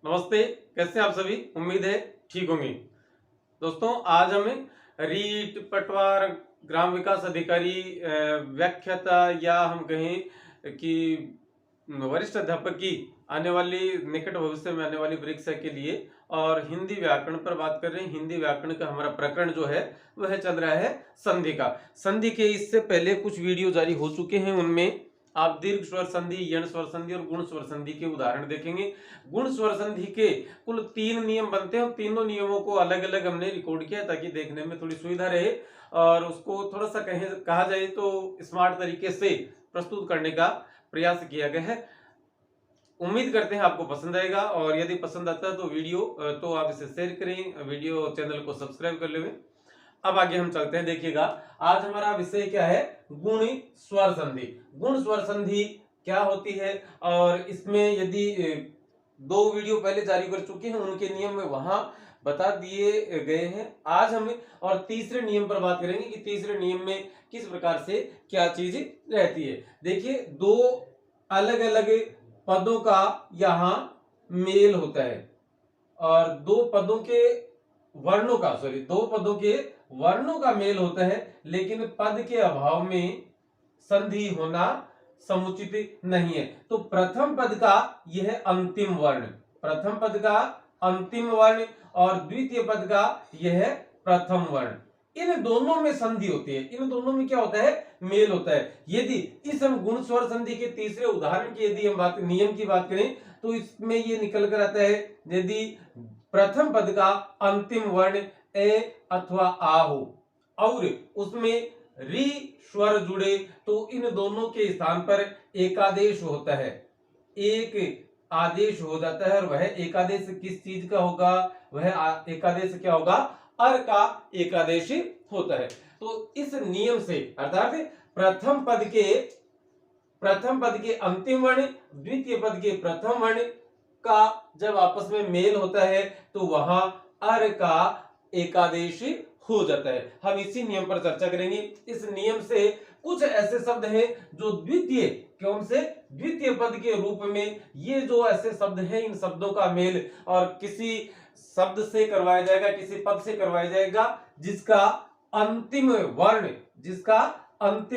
नमस्ते। कैसे हैं आप सभी? उम्मीद है ठीक होंगे। दोस्तों, आज हम रीट, पटवार, ग्राम विकास अधिकारी, व्याख्याता या हम कहें कि वरिष्ठ अध्यापक की आने वाली निकट भविष्य में आने वाली परीक्षा के लिए और हिंदी व्याकरण पर बात कर रहे हैं। हिंदी व्याकरण का हमारा प्रकरण जो है वह चल रहा है संधि का। संधि के इससे पहले कुछ वीडियो जारी हो चुके हैं, उनमें आप दीर्घ स्वर संधि, यण स्वर संधि और गुण स्वर संधि के उदाहरण देखेंगे। गुण स्वर संधि के कुल 3 नियम बनते हैं और तीनों नियमों को अलग अलग हमने रिकॉर्ड किया ताकि देखने में थोड़ी सुविधा रहे और उसको थोड़ा सा कहा जाए तो स्मार्ट तरीके से प्रस्तुत करने का प्रयास किया गया है। उम्मीद करते हैं आपको पसंद आएगा और यदि पसंद आता है तो वीडियो तो आप इसे शेयर करें, वीडियो चैनल को सब्सक्राइब कर लें। अब आगे हम चलते हैं। देखिएगा, आज हमारा विषय क्या है? गुण स्वर संधि। गुण स्वर संधि क्या होती है और इसमें यदि 2 वीडियो पहले जारी कर चुके हैं, उनके नियम में वहां बता दिए गए हैं। आज हम और तीसरे नियम पर बात करेंगे कि तीसरे नियम में किस प्रकार से क्या चीज रहती है। देखिए, 2 अलग अलग पदों का यहाँ मेल होता है और 2 पदों के वर्णों का मेल होता है, लेकिन पद के अभाव में संधि होना समुचित नहीं है। तो प्रथम पद का यह अंतिम वर्ण और द्वितीय पद का यह प्रथम वर्ण, इन दोनों में संधि होती है। इन दोनों में क्या होता है? मेल होता है। यदि इस हम गुण स्वर संधि के तीसरे उदाहरण की यदि हम नियम की बात करें तो इसमें ये निकल कर आता है, यदि प्रथम पद का अंतिम वर्ण ए अथवा आ हो और उसमें री स्वर जुड़े तो इन दोनों के स्थान पर एकादेश होता है। एक आदेश हो जाता है और वह एकादेश किस चीज का होगा? वह एकादेश क्या होगा? अर का एकादेश होता है। तो इस नियम से अर्थात प्रथम पद के अंतिम वर्ण, द्वितीय पद के प्रथम वर्ण का जब आपस में मेल होता है तो वहां अर का एकादेश हो जाता है। हम इसी नियम पर चर्चा करेंगे। इस नियम से कुछ ऐसे शब्द हैं जो द्वितीय पद के रूप में, ये जो ऐसे शब्द हैं, इन शब्दों का मेल और किसी शब्द से करवाया जाएगा, किसी पद से करवाया जाएगा जिसका अंतिम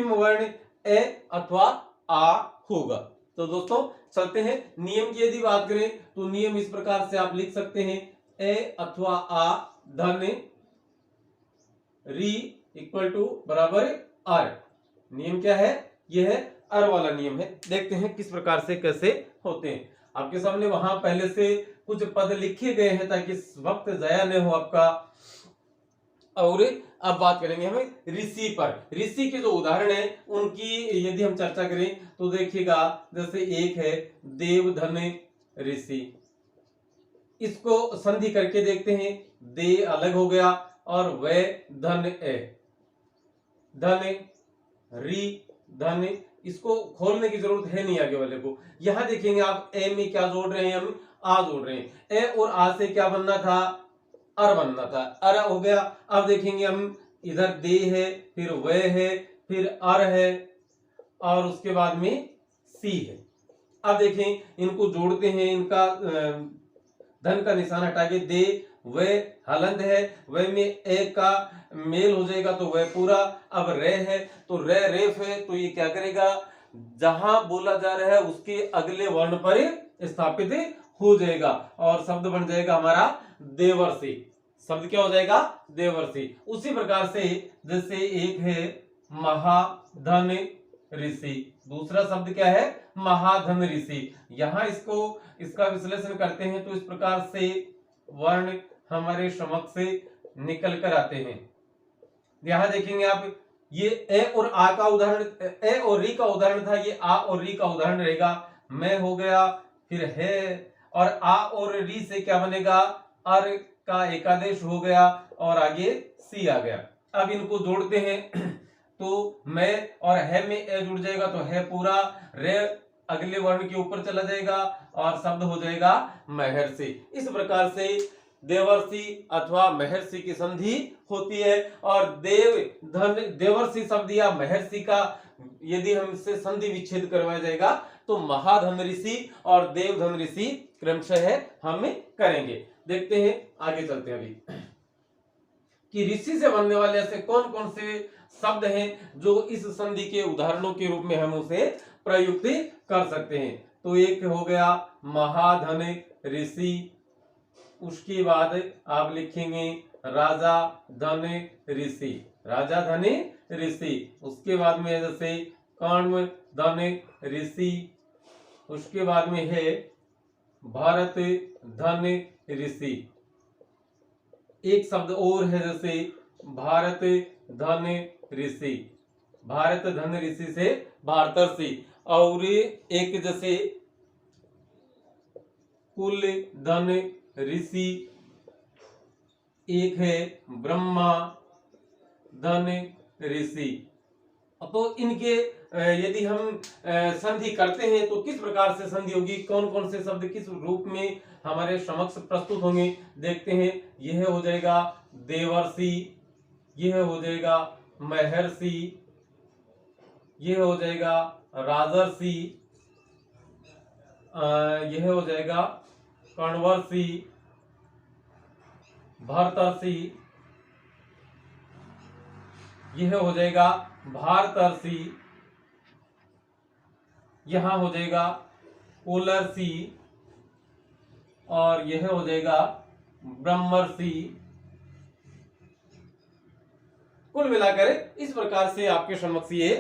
वर्ण ए अथवा आ होगा। तो दोस्तों, चलते हैं नियम की यदि बात करें तो नियम इस प्रकार से आप लिख सकते हैं, ए अथवा आ धन री इक्वल टू बराबर आर। नियम क्या है? यह है अर वाला नियम है। देखते हैं किस प्रकार से कैसे होते हैं। आपके सामने वहां पहले से कुछ पद लिखे गए हैं ताकि वक्त जाया न हो आपका। और अब बात करेंगे हमें ऋषि पर। ऋषि के जो उदाहरण है उनकी यदि हम चर्चा करें तो देखिएगा, जैसे एक है देव धन ऋषि, इसको संधि करके देखते हैं। दे अलग हो गया और वे धन ए, धन री धन, इसको खोलने की जरूरत है नहीं आगे वाले को। यहां देखेंगे आप, ए में क्या जोड़ रहे हैं? हम आ जोड़ रहे हैं। ए और आ से क्या बनना था? अर बनना था। अर हो गया। अब देखेंगे हम, इधर दे है, फिर वे है, फिर अर है और उसके बाद में सी है। अब देखें, इनको जोड़ते हैं, इनका धन का निशान हटा के दे वे हलंत है, वे में ए का मेल हो जाएगा तो वह पूरा। अब रे है तो रे रेफ है, तो ये क्या करेगा? जहां बोला जा रहा है उसके अगले वर्ण पर स्थापित हो जाएगा और शब्द बन जाएगा हमारा देवर्षि। शब्द क्या हो जाएगा? देवर्षि। उसी प्रकार से जैसे एक है महाधन ऋषि, दूसरा शब्द क्या है? महाधन ऋषि। यहां इसका विश्लेषण करते हैं तो इस प्रकार से वर्ण हमारे समक्ष से निकल कर आते हैं। यहां देखेंगे आप, ये ए और आ का उदाहरण, ए और री का उदाहरण था, ये आ और री का उदाहरण रहेगा। मैं हो गया, फिर है और आ और री से क्या बनेगा? अर का एकादेश हो गया और आगे सी आ गया। अब इनको जोड़ते हैं तो मैं और है में ए जुड़ जाएगा तो है पूरा, रे अगले वर्ण के ऊपर चला जाएगा और शब्द हो जाएगा महर्षि। इस प्रकार से देवर्षि अथवा महर्षि की संधि होती है और देवर्षि शब्द या महर्षि का यदि हमसे संधि विच्छेद करवाया जाएगा तो महाधन ऋषि और देवधन ऋषि क्रमशः हम करेंगे। देखते हैं, आगे चलते हैं अभी कि ऋषि से बनने वाले ऐसे कौन कौन से शब्द हैं जो इस संधि के उदाहरणों के रूप में हम उसे प्रयुक्त कर सकते हैं। तो एक हो गया महाधन ऋषि, उसके बाद आप लिखेंगे राजा धन ऋषि, राजा धन ऋषि। उसके बाद में जैसे कण्व धन ऋषि, उसके बाद में है भरत धन ऋषि। एक शब्द और है जैसे भारत धन ऋषि, भारत धन ऋषि से भारतर्षि। और एक जैसे कुल धन ऋषि, एक है ब्रह्मा धन ऋषि। तो इनके यदि हम संधि करते हैं तो किस प्रकार से संधि होगी, कौन कौन से शब्द किस रूप में हमारे समक्ष प्रस्तुत होंगे, देखते हैं। यह हो जाएगा देवर्षि, यह हो जाएगा महर्षि, यह हो जाएगा राजर्षि, यह हो जाएगा कण्वर्षि, भरतर्षि, यह हो जाएगा भारतर्षि, यहां हो जाएगा कुलर्षि, और यह हो जाएगा ब्रह्मर्षि। कुल मिलाकर इस प्रकार से आपके समक्ष ये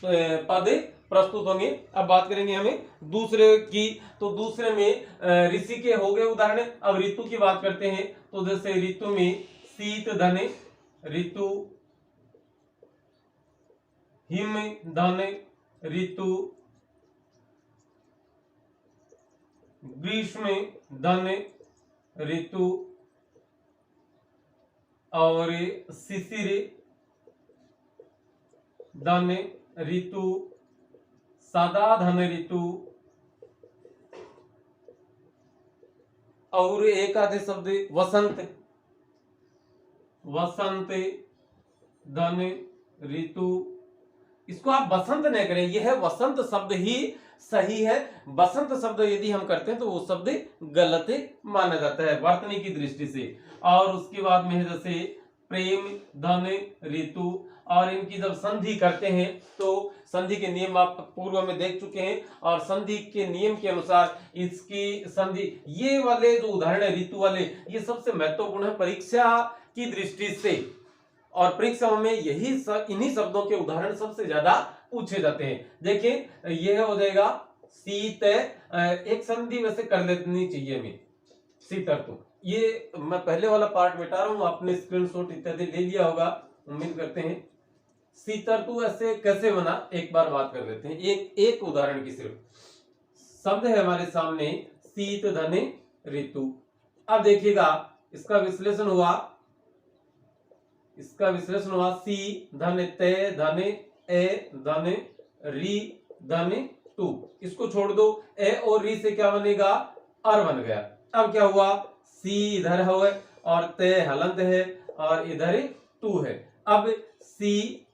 पद प्रस्तुत होंगे। अब बात करेंगे हमें दूसरे की, तो दूसरे में ऋषि के हो गए उदाहरण। अब ऋतु की बात करते हैं, तो जैसे ऋतु में शीत धन ऋतु, हिम धन ऋतु, ग्रीष्म धन ऋतु, और शिशिर धन ऋतु, सदा धन ऋतु, और एक आधे शब्द वसंत, वसंत धन ऋतु। इसको आप बसंत नहीं करें, यह वसंत शब्द ही सही है। बसंत शब्द यदि हम करते हैं तो वो शब्द गलत माना जाता है वर्तनी की दृष्टि से। और उसके बाद में जैसे प्रेम धन ऋतु, और इनकी जब संधि करते हैं तो संधि के नियम आप पूर्व में देख चुके हैं, और संधि के नियम के अनुसार इसकी संधि, ये वाले जो उदाहरण है ऋतु वाले, ये सबसे महत्वपूर्ण है परीक्षा की दृष्टि से। और परीक्षाओं में इन्हीं शब्दों के उदाहरण सबसे ज्यादा पूछे जाते हैं। देखिए, यह हो जाएगा शीत, एक संधि वैसे कर लेनी चाहिए हमें, शीत ऋतु। ये मैं पहले वाला पार्ट मिटा रहा हूं, आपने स्क्रीनशॉट इत्यादि ले लिया होगा, उम्मीद करते हैं। शीत ऋतु ऐसे कैसे बना, एक बार बात कर लेते हैं, एक उदाहरण की सिर्फ। शब्द है हमारे सामने शीत धन ऋतु। अब देखिएगा, इसका विश्लेषण हुआ, सी धन ते धन ए धन री धन टू। इसको छोड़ दो, ए और री से क्या बनेगा, अर बन गया। अब क्या हुआ, सी इधर है और ते हलंत है और इधर टू है। अब सी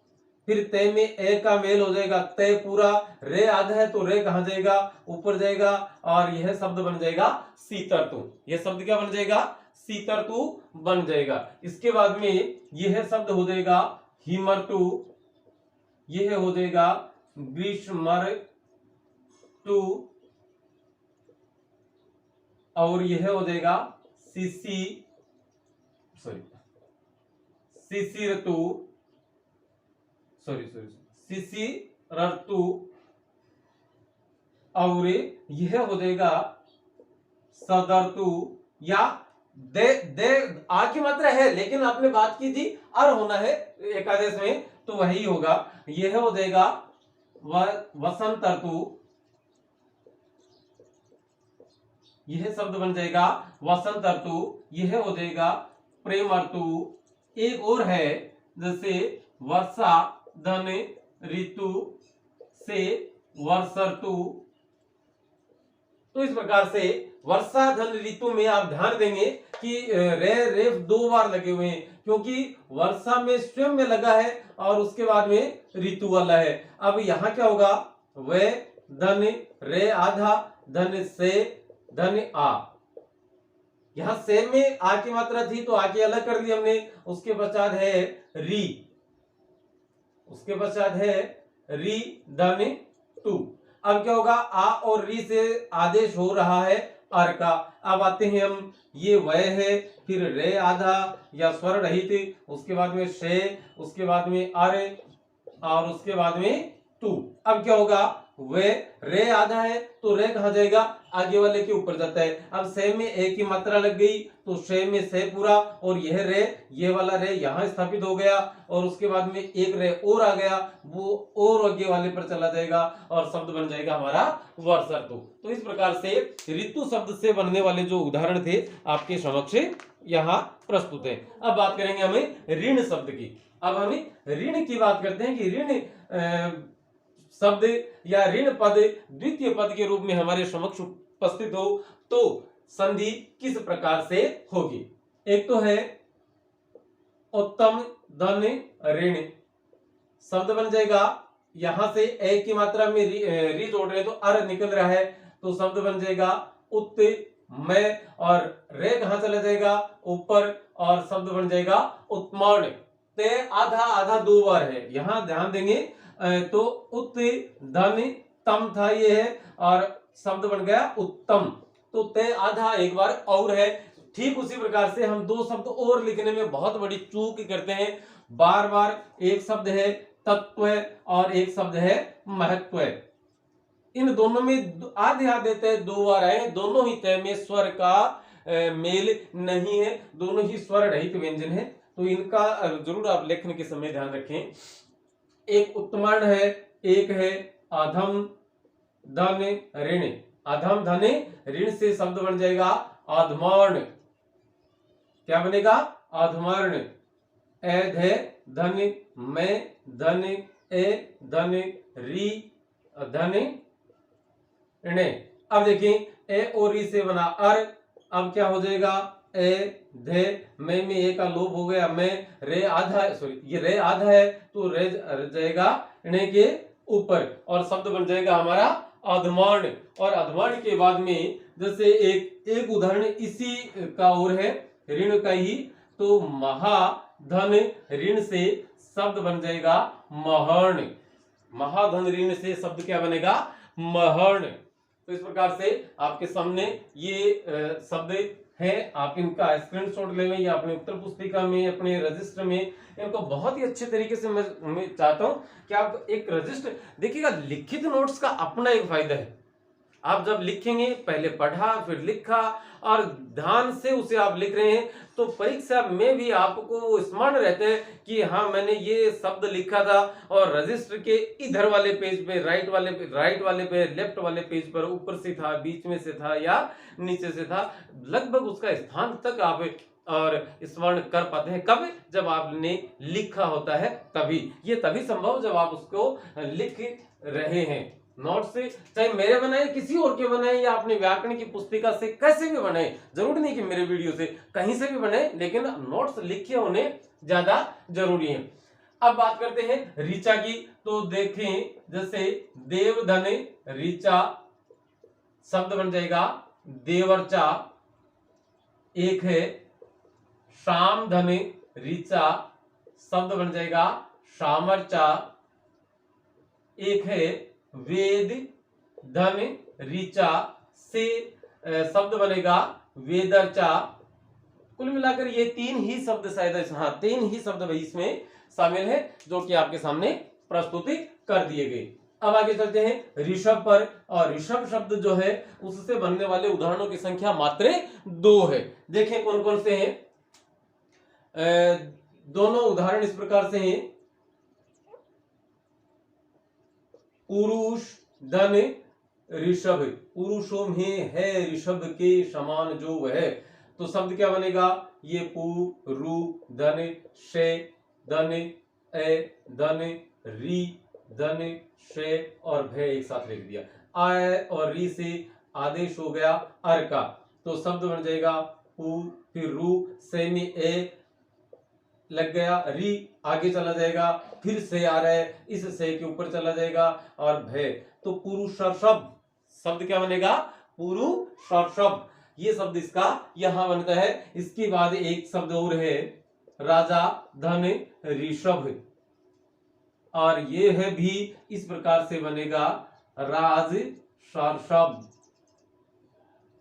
फिर ते में ए का मेल हो जाएगा, ते पूरा, रे आधा है तो रे कहां जाएगा, ऊपर जाएगा, और यह शब्द बन जाएगा शीतर्तु। यह शब्द क्या बन जाएगा, शीतर्तु बन जाएगा। इसके बाद में यह शब्द हो जाएगा हिमर्तु, यह हो जाएगा ग्रीष्मर्तु, और यह हो जाएगा शिशिरतु, शिशिरतु, और यह हो जाएगा सदर्तु। या दे आ की मात्रा है, लेकिन आपने बात की थी अर होना है एकादेश में, तो वही होगा। यह हो जाएगा वसंत ऋतु, यह शब्द बन जाएगा वसंत ऋतु। यह हो जाएगा प्रेम ऋतु। एक और है जैसे वर्षा धन ऋतु से वर्ष ऋतु। तो इस प्रकार से वर्षा धन ऋतु में आप ध्यान देंगे कि रे रेफ दो बार लगे हुए हैं, क्योंकि वर्षा में स्वयं में लगा है और उसके बाद में ऋतु वाला है। अब यहां क्या होगा, वे धन रे आधा धन से धन आ। यहां सेम में आ की मात्रा थी तो आ की अलग कर दी हमने। उसके पश्चात है री, उसके पश्चात है री धन टू। अब क्या होगा, आ और री से आदेश हो रहा है अर का। अब आते हैं हम, ये वह है, फिर रे आधा या स्वर रहित, उसके बाद में शे, उसके बाद में अर, और उसके बाद में टू। अब क्या होगा, वे रे आधा है तो रे कहा जाएगा, आगे वाले के ऊपर जाता है। अब से में ए की मात्रा लग गई तो से में से पूरा, और यह रे, ये वाला रे यहां स्थापित हो गया, और उसके बाद में एक रे और आ गया, वो और आगे वाले पर चला जाएगा और शब्द बन जाएगा हमारा वर्ष ऋतु। तो इस प्रकार से ऋतु शब्द से बनने वाले जो उदाहरण थे आपके समक्ष यहाँ प्रस्तुत है। अब बात करेंगे हमें ऋण शब्द की। अब हमें ऋण की बात करते हैं कि ऋण शब्द या ऋण पद द्वितीय पद के रूप में हमारे समक्ष उपस्थित हो तो संधि किस प्रकार से होगी। एक तो है उत्तम धन ऋण, शब्द बन जाएगा, यहां से ए की मात्रा में री जोड़ रहे तो अर निकल रहा है, तो शब्द बन जाएगा उत में, और रे कहां चला जाएगा ऊपर, और शब्द बन जाएगा उत्मर्ण। ते आधा आधा दो बार है, यहां ध्यान देंगे। तो उत धन तम था ये है, और शब्द बन गया उत्तम। तो ते आधा एक बार और है। ठीक उसी प्रकार से हम दो शब्द और लिखने में बहुत बड़ी चूक करते हैं। बार बार एक शब्द है तत्व और एक शब्द है महत्व। इन दोनों में आधे आधे तय दो बार आए, दोनों ही तय में स्वर का मेल नहीं है, दोनों ही स्वर रहित व्यंजन है। तो इनका जरूर आप लेखन के समय ध्यान रखें। एक उत्तमर्ण है, एक है अधम धन ऋण। अधम धन ऋण से शब्द बन जाएगा अधमर्ण। क्या बनेगा, अधमर्ण। ए धन में धन ए धन री धन ऋण। अब देखिए ए और री से बना अर, अब क्या हो जाएगा ए धे में ए का लोप हो गया, मैं रे आधा है, सॉरी ये रे आधा है तो रे जाएगा ऋण के ऊपर, और शब्द बन जाएगा हमारा अधमर्ण। और अधमर्ण के बाद में जैसे एक उदाहरण इसी का और है ऋण का ही, तो महाधन ऋण से शब्द बन जाएगा महर्ण। महाधन ऋण से शब्द क्या बनेगा, महर्ण। तो इस प्रकार से आपके सामने ये शब्द है, आप इनका स्क्रीनशॉट ले लें या अपने उत्तर पुस्तिका में, अपने रजिस्टर में इनको बहुत ही अच्छे तरीके से मैं चाहता हूं कि आप एक रजिस्टर देखिएगा। लिखित नोट्स का अपना एक फायदा है, आप जब लिखेंगे, पहले पढ़ा फिर लिखा और ध्यान से उसे आप लिख रहे हैं, तो परीक्षा में भी आपको स्मरण रहते हैं कि हाँ मैंने ये शब्द लिखा था, और रजिस्टर के इधर वाले पेज पे, राइट वाले पे, लेफ्ट वाले पेज पर ऊपर से था, बीच में से था या नीचे से था, लगभग उसका स्थान तक आप और स्मरण कर पाते हैं। कब, जब आपने लिखा होता है तभी। ये तभी संभव जब आप उसको लिख रहे हैं। नोट से, चाहे मेरे बनाए किसी और के बनाए या अपने व्याकरण की पुस्तिका से कैसे भी बनाए, जरूरी नहीं कि मेरे वीडियो से, कहीं से भी बनाए, लेकिन नोट्स लिखे होने ज्यादा जरूरी है। अब बात करते हैं ऋचा की। तो देखें जैसे देवधन ऋचा, शब्द बन जाएगा देवर्चा। एक है शाम धन ऋचा, शब्द बन जाएगा शामरचा। एक है वेद धन ऋचा से शब्द बनेगा वेदर्चा। कुल मिलाकर ये तीन ही शब्द शायद, हाँ तीन ही शब्द इसमें शामिल है जो कि आपके सामने प्रस्तुति कर दिए गए। अब आगे चलते हैं ऋषभ पर, और ऋषभ शब्द जो है उससे बनने वाले उदाहरणों की संख्या मात्र 2 है। देखें कौन कौन से हैं। दोनों उदाहरण इस प्रकार से हैं। पुरुष धन ऋषभ, पुरुषों में है ऋषभ के समान जो वह, तो शब्द क्या बनेगा, ये पु रु धन शे धन ए धन री धन शे और भय एक साथ लिख दिया। आय और री से आदेश हो गया अर का, तो शब्द बन जाएगा पु, फिर रू, से में ए लग गया, री आगे चला जाएगा, फिर से आ रहा है, इस से के ऊपर चला जाएगा और भय, तो पुरुष शब्द क्या बनेगा, पुरुषर्षभ, ये शब्द इसका यहां बनता है। इसके बाद एक शब्द और है राजा धन ऋषभ, और ये है भी इस प्रकार से बनेगा राजर्षभ,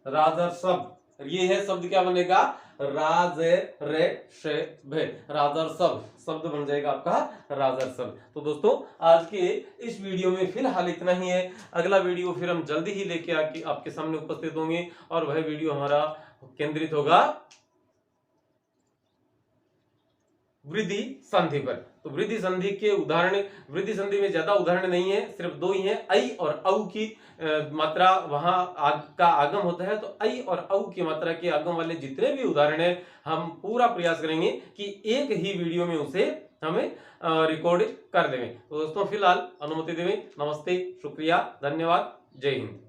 राजर्षभ। ये है शब्द क्या बनेगा, राजर्षभ, राजर्षभ शब्द बन जाएगा आपका राजर्षभ। तो दोस्तों आज के इस वीडियो में फिलहाल इतना ही है। अगला वीडियो फिर हम जल्दी ही लेके आके आपके सामने उपस्थित होंगे, और वह वीडियो हमारा केंद्रित होगा वृद्धि संधि पर। तो वृद्धि संधि के उदाहरण, वृद्धि संधि में ज्यादा उदाहरण नहीं है, सिर्फ दो ही हैं। ऐ और औ की मात्रा वहां का आगम होता है, तो ऐ और औ की मात्रा के आगम वाले जितने भी उदाहरण हैं हम पूरा प्रयास करेंगे कि एक ही वीडियो में उसे हमें रिकॉर्ड कर देंगे। तो दोस्तों फिलहाल अनुमति देवें। नमस्ते, शुक्रिया, धन्यवाद, जय हिंद।